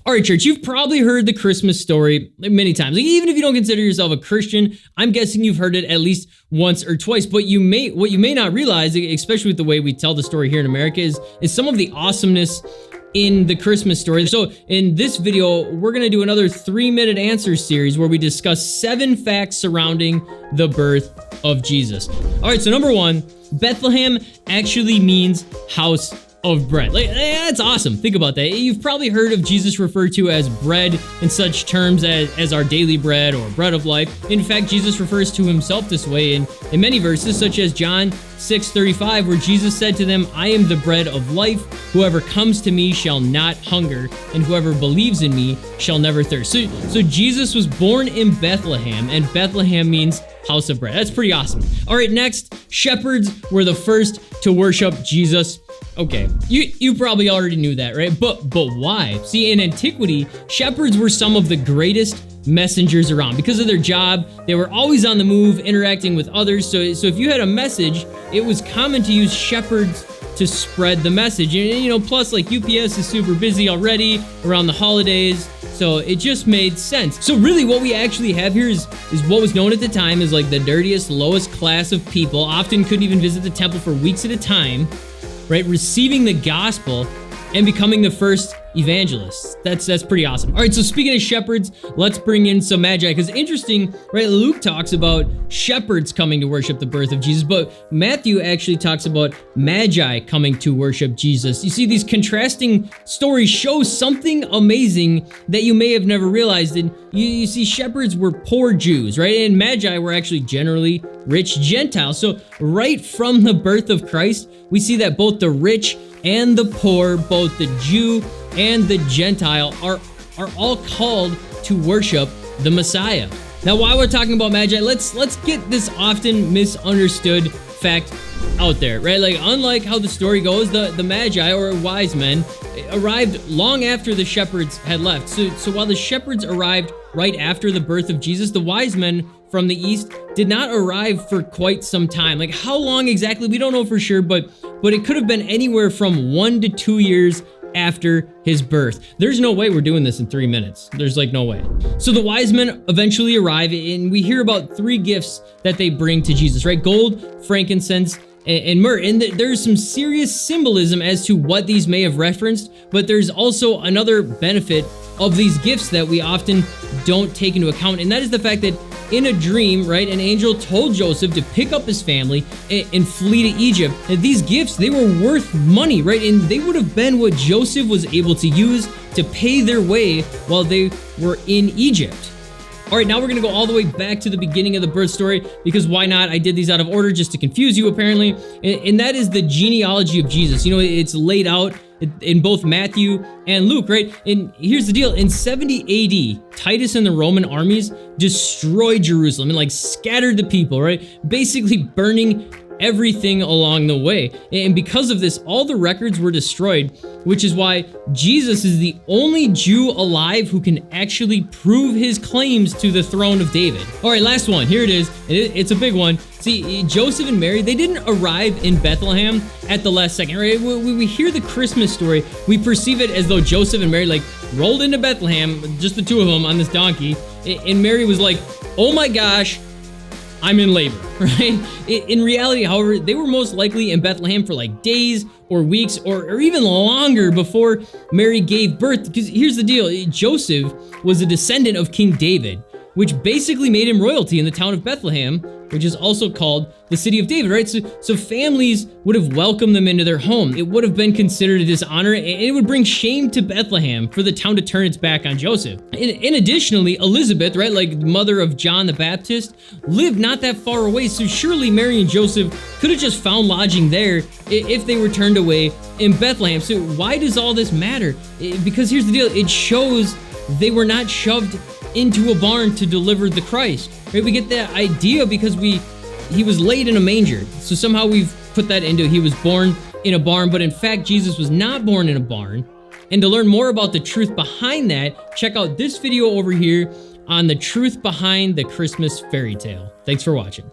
All right, church, you've probably heard the Christmas story many times. Like, even if you don't consider yourself a Christian, I'm guessing you've heard it at least once or twice. But what you may not realize, especially with the way we tell the story here in America, is some of the awesomeness in the Christmas story. So in this video, we're going to do another 3-minute answer series where we discuss 7 facts surrounding the birth of Jesus. All right, so number 1, Bethlehem actually means house of bread. Like, that's awesome. Think about that. You've probably heard of Jesus referred to as bread in such terms as our daily bread or bread of life. In fact, Jesus refers to himself this way in many verses, such as John 6:35, where Jesus said to them, "I am the bread of life. Whoever comes to me shall not hunger, and whoever believes in me shall never thirst." So Jesus was born in Bethlehem, and Bethlehem means house of bread. That's pretty awesome. All right, next, shepherds were the first to worship Jesus. Okay, you probably already knew that, right? But why? See, in antiquity, shepherds were some of the greatest messengers around. Because of their job, they were always on the move, interacting with others. So if you had a message, it was common to use shepherds to spread the message. And plus, like, UPS is super busy already around the holidays, so it just made sense. So really what we actually have here is what was known at the time as like the dirtiest, lowest class of people, often couldn't even visit the temple for weeks at a time, right? Receiving the gospel and becoming the first evangelists. That's pretty awesome. All right, so speaking of shepherds, let's bring in some magi, because interesting, right? Luke talks about shepherds coming to worship the birth of Jesus, but Matthew actually talks about magi coming to worship Jesus. You see, these contrasting stories show something amazing that you may have never realized. And you see, shepherds were poor Jews, right? And magi were actually generally rich Gentiles. So right from the birth of Christ, we see that both the rich and the poor, both the Jew and the Gentile, are all called to worship the Messiah. Now, while we're talking about magi, let's get this often misunderstood fact out there, right? Like, unlike how the story goes, the magi, or wise men, arrived long after the shepherds had left. So while the shepherds arrived right after the birth of Jesus, the wise men from the east did not arrive for quite some time. Like, how long exactly, we don't know for sure, but it could have been anywhere from 1 to 2 years after his birth. There's no way we're doing this in 3 minutes. There's like no way. So the wise men eventually arrive, and we hear about 3 gifts that they bring to Jesus, right? Gold, frankincense, and myrrh. And there's some serious symbolism as to what these may have referenced, but there's also another benefit of these gifts that we often don't take into account, and that is the fact that in a dream, right, an angel told Joseph to pick up his family and flee to Egypt. And these gifts, they were worth money, right? And they would have been what Joseph was able to use to pay their way while they were in Egypt. All right, now we're gonna go all the way back to the beginning of the birth story, because why not? I did these out of order just to confuse you, apparently. And that is the genealogy of Jesus. It's laid out in both Matthew and Luke, right? And here's the deal. In 70 AD, Titus and the Roman armies destroyed Jerusalem and scattered the people, right? Basically burning everything along the way. And because of this, all the records were destroyed, which is why Jesus is the only Jew alive who can actually prove his claims to the throne of David. All right, last one. Here it is. It's a big one. See, Joseph and Mary, they didn't arrive in Bethlehem at the last second, right? When we hear the Christmas story, we perceive it as though Joseph and Mary rolled into Bethlehem, just the two of them on this donkey, and Mary was like, "Oh my gosh, I'm in labor," right? In reality, however, they were most likely in Bethlehem for days or weeks or even longer before Mary gave birth. Because here's the deal. Joseph was a descendant of King David, which basically made him royalty in the town of Bethlehem, which is also called the city of David, right? So families would have welcomed them into their home. It would have been considered a dishonor, and it would bring shame to Bethlehem for the town to turn its back on Joseph. And additionally, Elizabeth, right, mother of John the Baptist, lived not that far away, so surely Mary and Joseph could have just found lodging there if they were turned away in Bethlehem. So why does all this matter? Because here's the deal. It shows they were not shoved into a barn to deliver the Christ, right? We get that idea because he was laid in a manger. So somehow we've put that into he was born in a barn, but in fact, Jesus was not born in a barn. And to learn more about the truth behind that, check out this video over here on the truth behind the Christmas fairy tale. Thanks for watching.